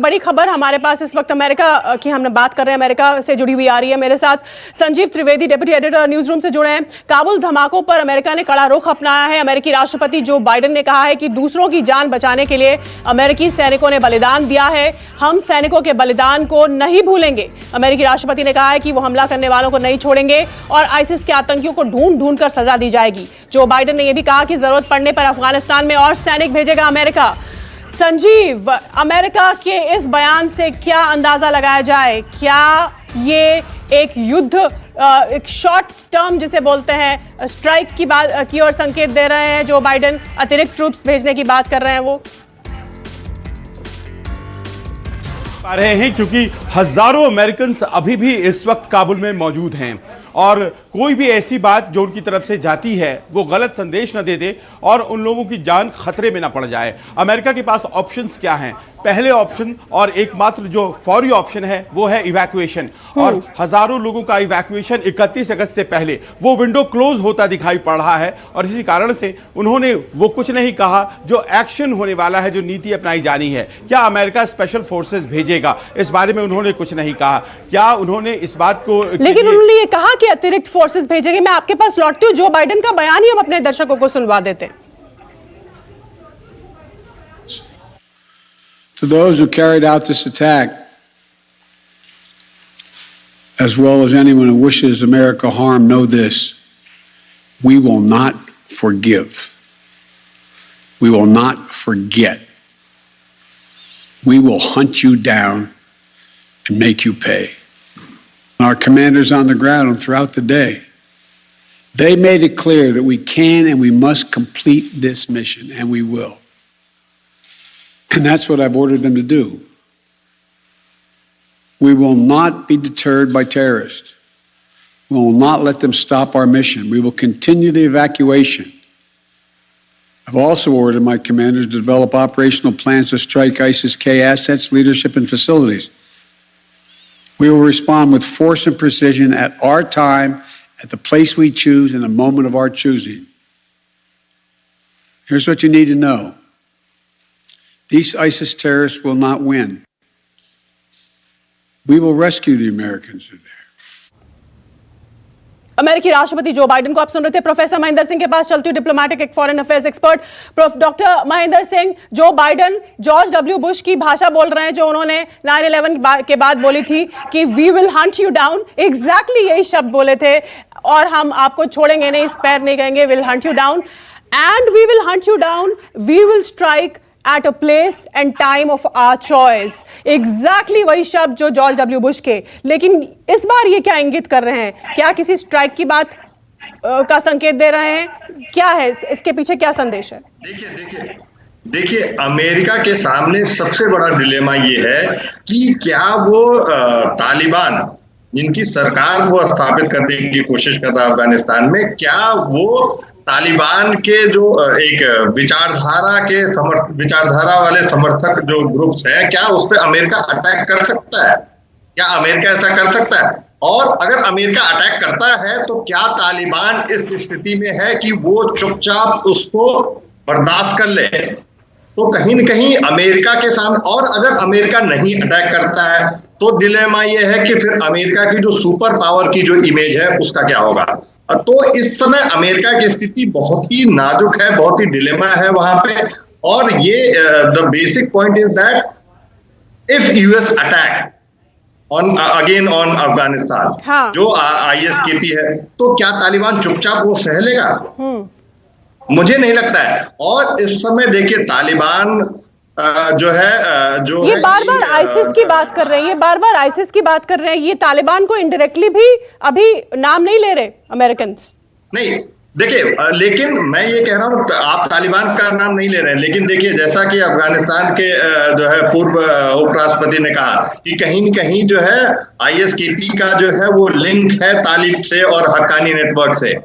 एक बड़ी खबर हमारे पास इस वक्त अमेरिका की हमने बात कर रहे हैं, अमेरिका से जुड़ी हुई आ रही है। मेरे साथ Sanjeev Trivedi, deputy editor news room से जुड़े हैं। काबुल धमाकों पर अमेरिका ने कड़ा रुख अपनाया है। अमेरिकी राष्ट्रपति जो बाइडेन ने कहा है कि दूसरों की जान बचाने के लिए अमेरिकी सैनिकों ने बलिदान दिया है, हम सैनिकों के बलिदान को नहीं भूलेंगे। अमेरिकी राष्ट्रपति ने कहा है कि वो हमला करने वालों को नहीं छोड़ेंगे और आईसिस के आतंकियों को ढूंढ ढूंढ कर सजा दी जाएगी। जो बाइडेन ने यह भी कहा कि जरूरत पड़ने पर अफगानिस्तान में और सैनिक भेजेगा अमेरिका। संजीव, अमेरिका के इस बयान से क्या अंदाजा लगाया जाए? क्या ये एक युद्ध, एक शॉर्ट टर्म जिसे बोलते हैं स्ट्राइक की बात की ओर संकेत दे रहे हैं? जो बाइडेन अतिरिक्त ट्रूप्स भेजने की बात कर रहे हैं वो पा रहे हैं, क्योंकि हजारों अमेरिकन अभी भी इस वक्त काबुल में मौजूद हैं और कोई भी ऐसी बात जो उनकी तरफ से जाती है वो गलत संदेश न दे दे और उन लोगों की जान खतरे में ना पड़ जाए। अमेरिका के पास ऑप्शंस क्या हैं? पहले ऑप्शन और एकमात्र जो फौरी ऑप्शन है वो है इवैक्यूएशन, और हजारों लोगों का इवैक्यूएशन 31 अगस्त से पहले वो विंडो क्लोज होता दिखाई पड़ रहा है और इसी कारण से उन्होंने वो कुछ नहीं कहा जो एक्शन होने वाला है, जो नीति अपनाई जानी है। क्या अमेरिका स्पेशल फोर्सेस भेजेगा, इस बारे में उन्होंने कुछ नहीं कहा। क्या उन्होंने इस बात को, लेकिन उन्होंने ये कहा कि अतिरिक्त फोर्सेस भेजेंगे। मैं आपके पास लौटती हूँ, जो बाइडेन का बयान ही हम अपने दर्शकों को सुनवा देते हैं। To those who carried out this attack, as well as anyone who wishes America harm, know this: we will not forgive. We will not forget. We will hunt you down and make you pay. Our commanders on the ground and throughout the day, they made it clear that we can and we must complete this mission, and we will. And that's what I've ordered them to do. We will not be deterred by terrorists. We will not let them stop our mission. We will continue the evacuation. I've also ordered my commanders to develop operational plans to strike ISIS-K assets, leadership, and facilities. We will respond with force and precision at our time, at the place we choose, in a moment of our choosing. Here's what you need to know. These ISIS terrorists will not win. We will rescue the Americans who are there. अमेरिकी राष्ट्रपति Joe Biden को आप सुन रहे थे। Professor Mahendra Singh के पास चलती हूँ, diplomatic एक foreign affairs expert. Doctor Mahendra Singh, Joe Biden George W Bush की भाषा बोल रहे हैं, जो उन्होंने 9/11 के बाद बोली थी कि we will hunt you down, exactly यही शब्द बोले थे, और हम आपको छोड़ेंगे नहीं, इस पैर नहीं कहेंगे, will hunt you down and we will hunt you down, we will strike at a place and time of our choice। Exactly वही शब्द जो जॉर्ज डब्ल्यू बुश के। लेकिन इस बार ये क्या इंगित कर रहे हैं? क्या किसी स्ट्राइक की बात का संकेत दे रहे हैं? क्या है इसके पीछे, क्या संदेश है? देखिए, अमेरिका के सामने सबसे बड़ा डिलेमा ये है कि क्या वो तालिबान, जिनकी सरकार वो स्थापित करने की कोशिश कर रहा है अफगानिस्तान में, क्या वो तालिबान के जो एक विचारधारा वाले समर्थक जो ग्रुप्स हैं, क्या उस पर अमेरिका अटैक कर सकता है? क्या अमेरिका ऐसा कर सकता है? और अगर अमेरिका अटैक करता है तो क्या तालिबान इस स्थिति में है कि वो चुपचाप उसको बर्दाश्त कर ले? तो कहीं न कहीं अमेरिका के सामने, और अगर अमेरिका नहीं अटैक करता है तो डिलेमा ये है कि फिर अमेरिका की जो सुपर पावर की जो इमेज है उसका क्या होगा। तो इस समय अमेरिका की स्थिति बहुत ही नाजुक है, बहुत ही डिलेमा है वहां पे। और ये the basic point is that if US attack on again on Afghanistan, हाँ, जो ISKP है, तो क्या तालिबान चुपचाप वो सह लेगा? मुझे नहीं लगता है। और इस समय देखिए, तालिबान जो है, जो ये बार बार आईसिस की बात कर रहे हैं, ये बार बार आईसिस की बात कर रहे हैं, ये तालिबान को इनडायरेक्टली भी अभी नाम नहीं ले रहे अमेरिकन। नहीं, देखिए, लेकिन मैं ये कह रहा हूँ, आप तालिबान का नाम नहीं ले रहे हैं, लेकिन देखिए, जैसा कि अफगानिस्तान के जो है पूर्व उपराष्ट्रपति ने कहा कि कहीं न कहीं जो है ISKP का जो है वो लिंक है तालिब से और हक्कानी नेटवर्क से,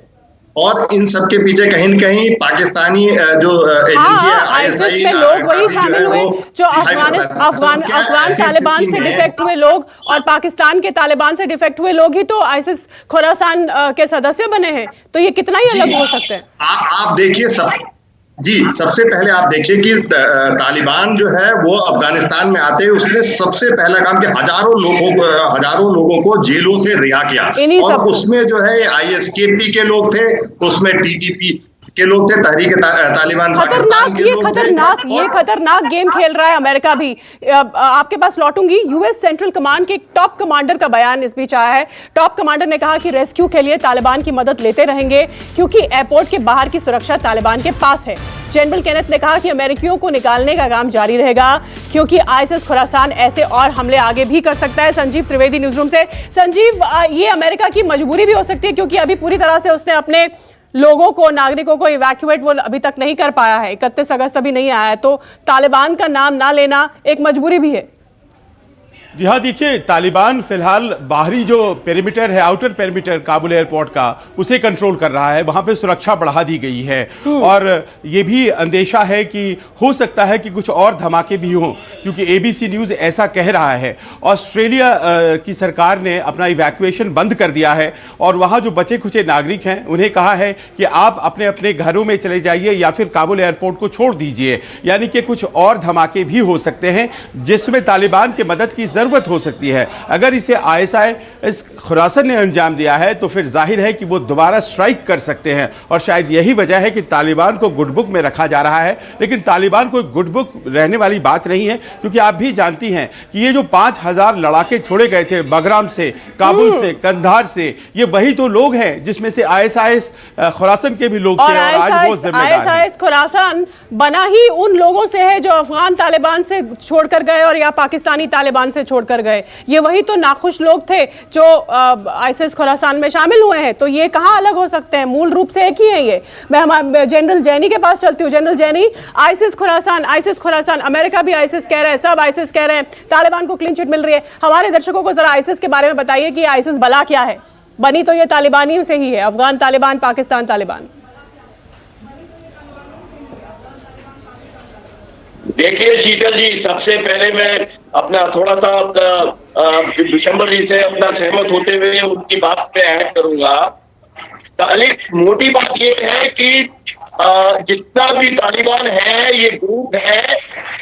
और इन सब के पीछे कहीं न कहीं पाकिस्तानी जो एजेंसी है आईएसआई में लोग वही शामिल हुए जो अफगान तालिबान से डिफेक्ट हुए लोग, और पाकिस्तान के तालिबान से डिफेक्ट हुए लोग ही तो आईसिस खोरासान के सदस्य बने हैं। तो ये कितना ही अलग हो सकते हैं? आप देखिए, जी, सबसे पहले आप देखिए कि तालिबान जो है वो अफगानिस्तान में आते ही उसने सबसे पहला काम कि हजारों लोगों को जेलों से रिहा किया। और उसमें जो है आईएसकेपी के लोग थे, उसमें टीटीपी के लोग थे, तहरीक तालिबान पाकिस्तान के लोग थे। ये खतरनाक गेम खेल रहा है अमेरिका भी। आपके पास लौटूंगी। यूएस सेंट्रल कमांड के एक टॉप कमांडर का बयान इस बीच आया है। टॉप कमांडर ने कहा कि रेस्क्यू के लिए तालिबान की मदद लेते रहेंगे क्योंकि एयरपोर्ट के बाहर की सुरक्षा तालिबान के पास है। जनरल केनेथ ने कहा कि अमेरिकियों को निकालने का काम जारी रहेगा क्योंकि आईएसआईएस खुरासान ऐसे और हमले आगे भी कर सकता है। संजीव त्रिवेदी न्यूज रूम से। संजीव, ये अमेरिका की मजबूरी भी हो सकती है क्योंकि अभी पूरी तरह से उसने अपने लोगों को, नागरिकों को इवैक्यूएट वो अभी तक नहीं कर पाया है। 31 अगस्त अभी नहीं आया है, तो तालिबान का नाम ना लेना एक मजबूरी भी है। जी हाँ, देखिए तालिबान फिलहाल बाहरी जो पेरीमीटर है, आउटर पेरीमीटर काबुल एयरपोर्ट का, उसे कंट्रोल कर रहा है। वहां पे सुरक्षा बढ़ा दी गई है और ये भी अंदेशा है कि हो सकता है कि कुछ और धमाके भी हों, क्योंकि एबीसी न्यूज़ ऐसा कह रहा है। ऑस्ट्रेलिया की सरकार ने अपना इवैक्यूएशन बंद कर दिया है और वहाँ जो बचे खुचे नागरिक हैं उन्हें कहा है कि आप अपने अपने घरों में चले जाइए या फिर काबुल एयरपोर्ट को छोड़ दीजिए। यानी कि कुछ और धमाके भी हो सकते हैं जिसमें तालिबान की मदद की जरूरत हो सकती है। अगर इसे आईएसआईएस खुरासान ने अंजाम दिया है तो फिर जाहिर है कि वो दोबारा स्ट्राइक कर सकते हैं और शायद यही वजह है कि तालिबान को गुड बुक में रखा जा रहा है। लेकिन तालिबान को गुड बुक रहने वाली बात नहीं है, क्योंकि आप भी जानती हैं कि ये जो 5000 लड़ाके छोड़े गए थे बगराम से, काबुल से, कंधार से, ये वही तो लोग हैं जिसमें से आईएसआईएस खुरासान के भी लोग थे और आज वो जिम्मेदार हैं। आईएसआईएस खुरासान बना ही उन लोगों से है जो अफगान तालिबान से छोड़कर गए और या पाकिस्तानी तालिबान से छोड़कर गए। ये वही तो नाखुश लोग थे जो आईएसआईएस खुरासान में शामिल हुए हैं। तो ये कहां अलग हो सकते हैं? मूल रूप से एक ही है ये। मैं जनरल जैनी के पास चलती हूँ। जनरल जैनी, आईएसआईएस खुरासान, अमेरिका भी आईएसआईएस कह रहा है, सब आईएसआईएस कह रहे हैं, तालिबान को क्लीन चिट मिल रही है। हमारे दर्शकों को जरा आईएसआईएस के बारे में बताइए कि आईएसआईएस भला क्या है? बनी तो ये तालिबानियों से ही है, अफगान तालिबान, पाकिस्तान तालिबान। देखिए शीतल जी, सबसे पहले मैं अपना थोड़ा सा दिसंबर जी से अपना सहमत होते हुए उनकी बात पे ऐड करूंगा। मोटी बात ये है कि जितना भी तालिबान है, ये ग्रुप है,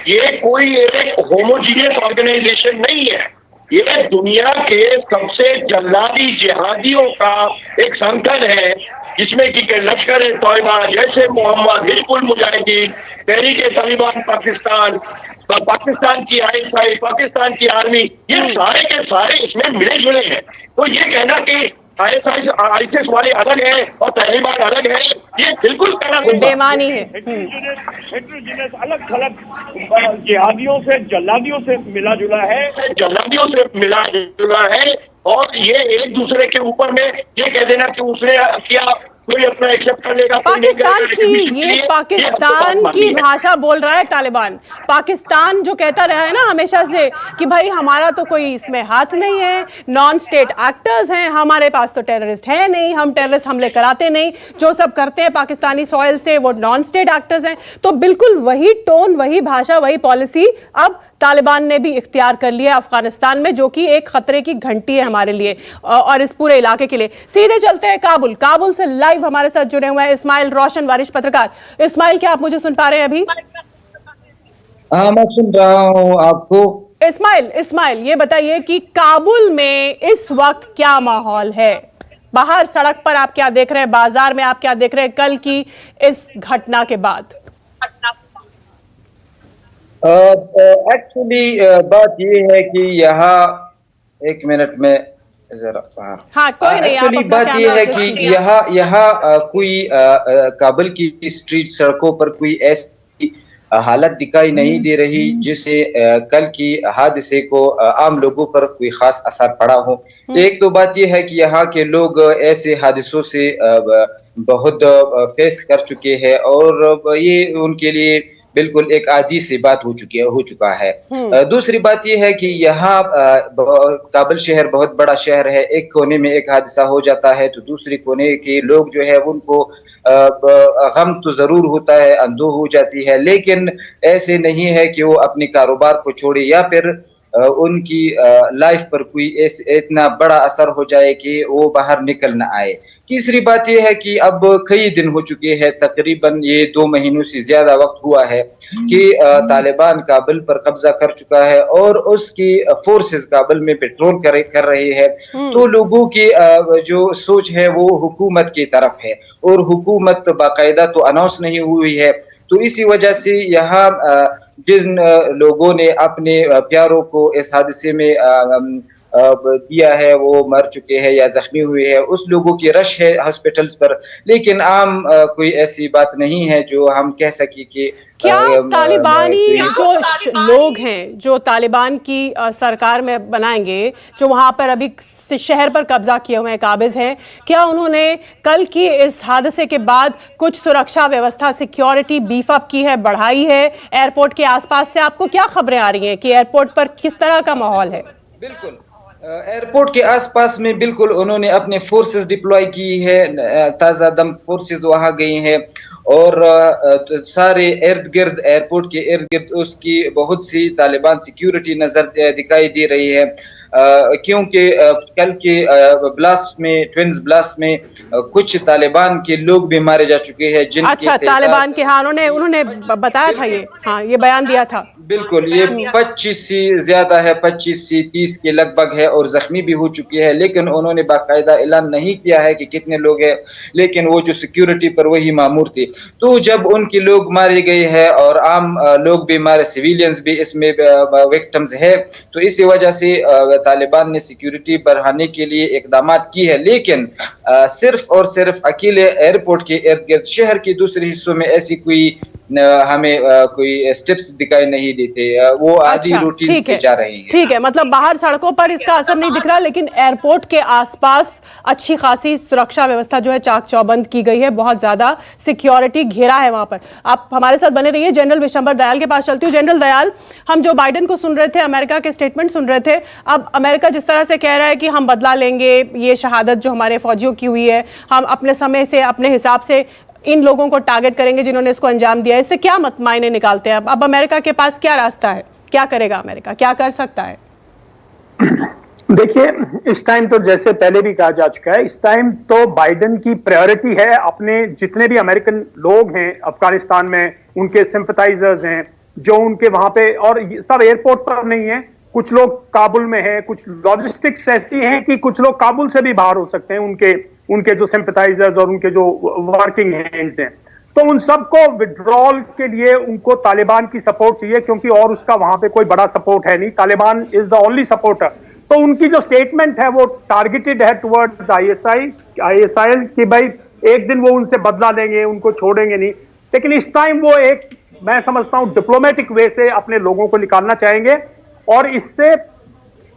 ये कोई एक होमोजीनियस ऑर्गेनाइजेशन नहीं है। ये दुनिया के सबसे जल्लादी जिहादियों का एक संगठन है, जिसमें कि लश्कर ए तोयबा, जैसे मोहम्मद, हिजबुल मुजाहिदीन, तहरीक तालिबान पाकिस्तान, पाकिस्तान की आईएसआई, पाकिस्तान की आर्मी, ये सारे के सारे इसमें मिले जुले हैं। तो ये कहना कि आईएसआईएस वाले अलग है और तालिबान अलग है, ये बिल्कुल बेमानी है। अलग थलग जिहादियों से, जल्लादियों से मिला जुला है, और ये एक दूसरे के ऊपर में ये कह देना कि उसने किया, कोई अपना एक्सेप्ट कर लेगा। पाकिस्तान की भाषा बोल रहा है तालिबान। पाकिस्तान जो कहता रहा है ना हमेशा से कि भाई हमारा तो कोई इसमें हाथ नहीं है, नॉन स्टेट एक्टर्स हैं, हमारे पास तो टेररिस्ट है नहीं, हम टेररिस्ट हमले कराते नहीं, जो सब करते हैं पाकिस्तानी सॉइल से वो नॉन स्टेट एक्टर्स हैं। तो बिल्कुल वही टोन, वही भाषा, वही पॉलिसी अब तालिबान ने भी इख्तियार कर लिया अफगानिस्तान में, जो कि एक खतरे की घंटी है हमारे लिए और इस पूरे इलाके के लिए। सीधे चलते हैं काबुल से लाइव हमारे साथ जुड़े हुए हैं इस्माइल रोशन, वरिष्ठ पत्रकार। इस्माइल, क्या आप मुझे सुन पा रहे हैं अभी? हाँ, मैं सुन रहा हूँ आपको। इस्माइल, ये बताइए कि काबुल में इस वक्त क्या माहौल है? बाहर सड़क पर आप क्या देख रहे हैं, बाजार में आप क्या देख रहे हैं कल की इस घटना के बाद? एक्चुअली बात ये है कि यहाँ, एक मिनट में जरा, हाँ कोई नहीं, एक्चुअली बात ये है कि यहाँ कोई काबुल की स्ट्रीट सड़कों पर कोई ऐसी हालत दिखाई नहीं दे रही जिससे कल की हादसे को आम लोगों पर कोई खास असर पड़ा हो। एक तो बात यह है कि यहाँ के लोग ऐसे हादसों से बहुत फेस कर चुके हैं और ये उनके लिए बिल्कुल एक आदी सी बात हो चुका है। दूसरी बात यह है कि यहाँ काबुल शहर बहुत बड़ा शहर है, एक कोने में एक हादसा हो जाता है तो दूसरे कोने के लोग जो है उनको गम तो जरूर होता है, अंदो हो जाती है, लेकिन ऐसे नहीं है कि वो अपने कारोबार को छोड़े या फिर उनकी लाइफ पर कोई इतना बड़ा असर हो जाए कि वो बाहर निकल ना आए। तीसरी बात यह है कि अब कई दिन हो चुके हैं, तकरीबन ये 2 महीनों से ज्यादा वक्त हुआ है कि तालिबान काबुल पर कब्जा कर चुका है और उसकी फोर्सेस काबुल में पेट्रोल कर रहे हैं। तो लोगों की जो सोच है वो हुकूमत की तरफ है और हुकूमत बाकायदा तो अनाउंस नहीं हुई है। तो इसी वजह से यहाँ जिन लोगों ने अपने प्यारों को इस हादसे में दिया है वो मर चुके हैं या जख्मी हुए हैं, उस लोगों की रश है हॉस्पिटल्स पर, लेकिन आम कोई ऐसी बात नहीं है जो हम कह सके कि क्या तालिबानी जो लोग हैं जो तालिबान की सरकार में बनाएंगे, जो वहां पर अभी शहर पर कब्जा किए हुए हैं, काबिज हैं, क्या उन्होंने कल की इस हादसे के बाद कुछ सुरक्षा व्यवस्था, सिक्योरिटी बीफ अप की है, बढ़ाई है एयरपोर्ट के आसपास से? आपको क्या खबरें आ रही हैं कि एयरपोर्ट पर किस तरह का माहौल है? बिल्कुल, एयरपोर्ट के आसपास में बिल्कुल उन्होंने अपने फोर्सेस डिप्लॉय की है, ताज़ा दम फोर्सेस वहां गई हैं और सारे इर्द गिर्द एयरपोर्ट के इर्द गिर्द उसकी बहुत सी तालिबान सिक्योरिटी नजर दिखाई दे रही है, क्योंकि कल के ब्लास्ट में, ट्विंस ब्लास्ट में कुछ तालिबान के लोग भी मारे जा चुके हैं। अच्छा, तालिबान के, हाँ, उन्होंने बताया था ये, हाँ, ये बयान दिया था। बिल्कुल, ये 25 से ज्यादा है, 25 से 30 के लगभग है और जख्मी भी हो चुके हैं, लेकिन उन्होंने बाकायदा ऐलान नहीं किया है कि कितने लोग हैं, लेकिन वो जो सिक्योरिटी पर वही मामूर थे। तो जब उनके लोग मारे गए हैं और आम लोग भी मारे, सिविलियंस भी इसमें विक्टिम्स है, तो इसी वजह से तालिबान ने सिक्योरिटी बढ़ाने के लिए इकदाम की है, लेकिन सिर्फ और सिर्फ अकेले एयरपोर्ट के इर्द गिर्द, शहर के दूसरे हिस्सों में ऐसी कोई हमें कोई स्टेप्स दिखाई नहीं देते, वो आधी रूटीन से जा रही है। ठीक है, मतलब बाहर सड़कों पर इसका असर नहीं दिख रहा, लेकिन एयरपोर्ट के आसपास अच्छी खासी सुरक्षा व्यवस्था जो है चाक चौबंद की गई है, बहुत ज्यादा सिक्योरिटी घेरा है वहां पर। आप हमारे साथ बने रहिए। जनरल विशंबर दयाल के पास चलती हूँ। जनरल दयाल, हम जो बाइडेन को सुन रहे थे, अमेरिका के स्टेटमेंट सुन रहे थे, अब अमेरिका जिस तरह से कह रहा है कि हम बदला लेंगे, ये शहादत जो हमारे फौजियों की हुई है, हम अपने समय से, अपने हिसाब से इन लोगों को टारगेट करेंगे जिन्होंने इसको अंजाम दिया है, इससे क्या मायने निकालते हैं? अब अमेरिका के पास क्या रास्ता है? क्या करेगा अमेरिका? क्या कर सकता है? देखिए, इस टाइम तो जैसे पहले भी कहा जा चुका है, इस टाइम तो बाइडेन की प्रायोरिटी है अपने जितने भी अमेरिकन लोग हैं अफगानिस्तान में, उनके सिंपथाइजर्स हैं जो उनके वहां पे, और सब एयरपोर्ट पर नहीं है, कुछ लोग काबुल में है, कुछ लॉजिस्टिक्स ऐसी हैं कि कुछ लोग काबुल से भी बाहर हो सकते हैं, उनके जो सिंपथाइजर्स और उनके जो वर्किंग हैंड्स हैं। तो उन सबको विड्रॉल के लिए उनको तालिबान की सपोर्ट चाहिए, क्योंकि और उसका वहां पे कोई बड़ा सपोर्ट है नहीं। Taliban is the only supporter. तो उनकी जो स्टेटमेंट है वो टारगेटेड है टुवर्ड्स आईएसआईएल कि भाई एक दिन वो उनसे बदला लेंगे, उनको छोड़ेंगे नहीं। लेकिन इस टाइम वो एक, मैं समझता हूं, डिप्लोमेटिक वे से अपने लोगों को निकालना चाहेंगे, और इससे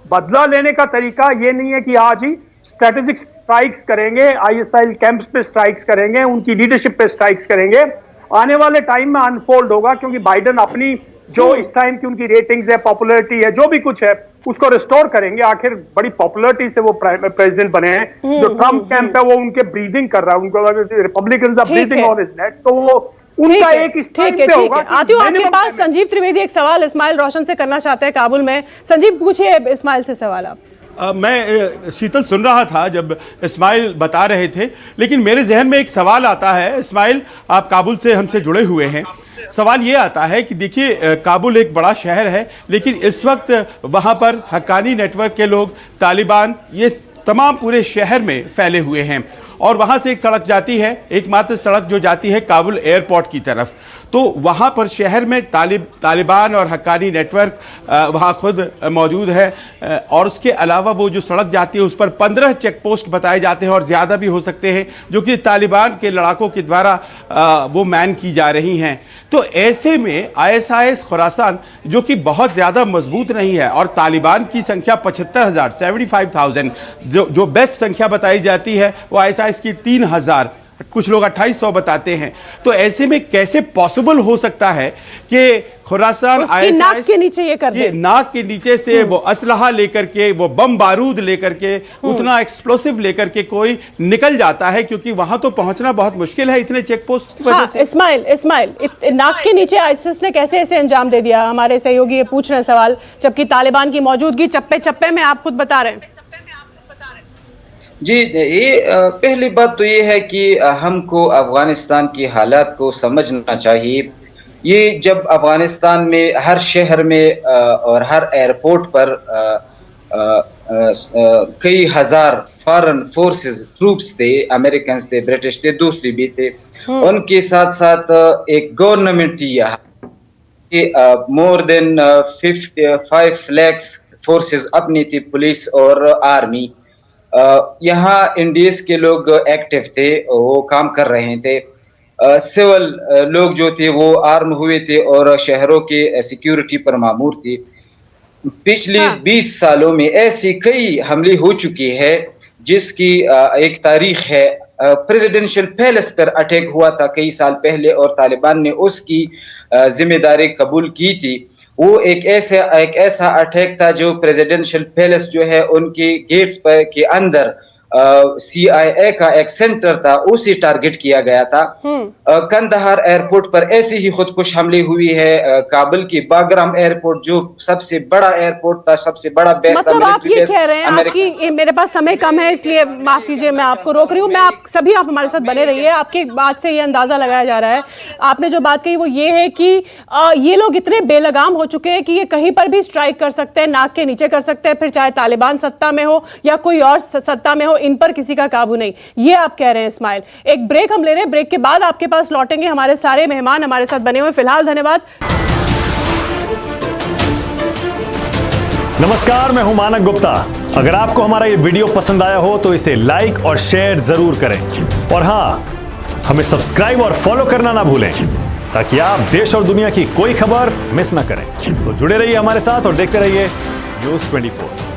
बदला लेने का तरीका ये नहीं है कि आज ही स्ट्रेटेजिक स्ट्राइक्स करेंगे, आईएसआईएल कैंप्स पे स्ट्राइक्स करेंगे, उनकी लीडरशिप पे स्ट्राइक्स करेंगे। आने वाले टाइम में अनफोल्ड होगा, क्योंकि बाइडेन अपनी जो इस टाइम की उनकी रेटिंग्स है, पॉपुलैरिटी है, जो भी कुछ है, उसको रिस्टोर करेंगे। आखिर बड़ी पॉपुलैरिटी से वो प्रेसिडेंट बने हैं। जो ट्रंप कैंप है वो उनके ब्रीदिंग कर रहा है, उनको Republicans are breathing on his neck, तो वो उनका एक इस टाइम पे होगा। आती हूँ आपके पास। संजीव त्रिवेदी एक सवाल इस्माइल रोशन से करना चाहते हैं काबुल में। संजीव, पूछिए इस्माइल से सवाल आप। मैं शीतल सुन रहा था जब इस्माइल बता रहे थे, लेकिन मेरे जहन में एक सवाल आता है। इस्माइल, आप काबुल से हमसे जुड़े हुए हैं। सवाल ये आता है कि देखिए, काबुल एक बड़ा शहर है, लेकिन इस वक्त वहाँ पर हक्कानी नेटवर्क के लोग, तालिबान, ये तमाम पूरे शहर में फैले हुए हैं, और वहाँ से एक सड़क जाती है, एकमात्र सड़क जो जाती है काबुल एयरपोर्ट की तरफ। तो वहाँ पर शहर में तालिबान और हक्कानी नेटवर्क वहाँ खुद मौजूद है, और उसके अलावा वो जो सड़क जाती है उस पर 15 चेक पोस्ट बताए जाते हैं, और ज़्यादा भी हो सकते हैं, जो कि तालिबान के लड़ाकों के द्वारा वो मैन की जा रही हैं। तो ऐसे में ISIS खुरासान, जो कि बहुत ज़्यादा मजबूत नहीं है, और तालिबान की संख्या 75,000 75,000 जो बेस्ट संख्या बताई जाती है, वो ISIS की 3,000 कुछ लोग 2800 बताते हैं। तो ऐसे में कैसे पॉसिबल हो सकता है कि खुरासान उसकी नाक के नीचे ये कर दे, नाक के नीचे से वो असलहा लेकर के, वो बम बारूद लेकर के, उतना एक्सप्लोसिव लेकर के कोई निकल जाता है, क्योंकि वहां तो पहुंचना बहुत मुश्किल है इतने चेक पोस्ट की वजह हाँ, से। इस्माइल नाक के नीचे आईसिस ने कैसे ऐसे अंजाम दे दिया? हमारे सहयोगी ये पूछ रहे हैं सवाल, जबकि तालिबान की मौजूदगी चप्पे चप्पे में आप खुद बता रहे हैं। जी, ये पहली बात तो ये है कि हमको अफगानिस्तान की हालात को समझना चाहिए। ये जब अफगानिस्तान में हर शहर में और हर एयरपोर्ट पर कई हजार फॉरेन फोर्सेस ट्रूप्स थे, अमेरिकन थे, ब्रिटिश थे, दूसरी भी थे, उनके साथ साथ एक गवर्नमेंट थी यहाँ कि मोर देन 5 lakhs फोर्सेस अपनी थी, पुलिस और आर्मी। यहाँ इंडियस के लोग एक्टिव थे, वो काम कर रहे थे। सिविल लोग जो थे वो आर्म हुए थे और शहरों के सिक्योरिटी पर मामूर थे। पिछले 20 सालों में ऐसी कई हमले हो चुकी है जिसकी एक तारीख है। प्रेसिडेंशियल पैलेस पर अटैक हुआ था कई साल पहले और तालिबान ने उसकी जिम्मेदारी कबूल की थी। वो एक ऐसा अटैक था जो प्रेसिडेंशियल पैलेस जो है उनके गेट्स पर के अंदर CIA का एक सेंटर था, उसी टारगेट किया गया था। कंदहार एयरपोर्ट पर ऐसी ही खुदकुश हमले हुई है। काबुल की बागराम एयरपोर्ट जो सबसे बड़ा एयरपोर्ट था, सबसे बड़ा बेस मतलब आप ये कह रहे हैं आपकी, मेरे पास समय कम है इसलिए माफ कीजिए मैं आपको रोक रही हूँ। मैं आप हमारे साथ बने रहिए। आपकी बात से ये अंदाजा लगाया जा रहा है, आपने जो बात कही वो ये है कि ये लोग इतने बेलगाम हो चुके हैं कि ये कहीं पर भी स्ट्राइक कर सकते हैं, नाक के नीचे कर सकते हैं, फिर चाहे तालिबान सत्ता में हो या कोई और सत्ता में हो, इन पर किसी का काबू नहीं। ये आप कह रहे हैं इस्माइल। एक ब्रेक हम ले रहे हैं, ब्रेक के बाद आपके पास लौटेंगे। हमारे सारे मेहमान हमारे साथ बने हुए। फिलहाल धन्यवाद। नमस्कार, मैं हूं मानक गुप्ता। अगर आपको हमारा ये वीडियो पसंद आया हो तो इसे लाइक और शेयर जरूर करें, और हां, हमें सब्सक्राइब और फॉलो करना ना भूलें ताकि आप देश और दुनिया की कोई खबर मिस ना करें। तो जुड़े रहिए हमारे साथ और देखते रहिए News 24।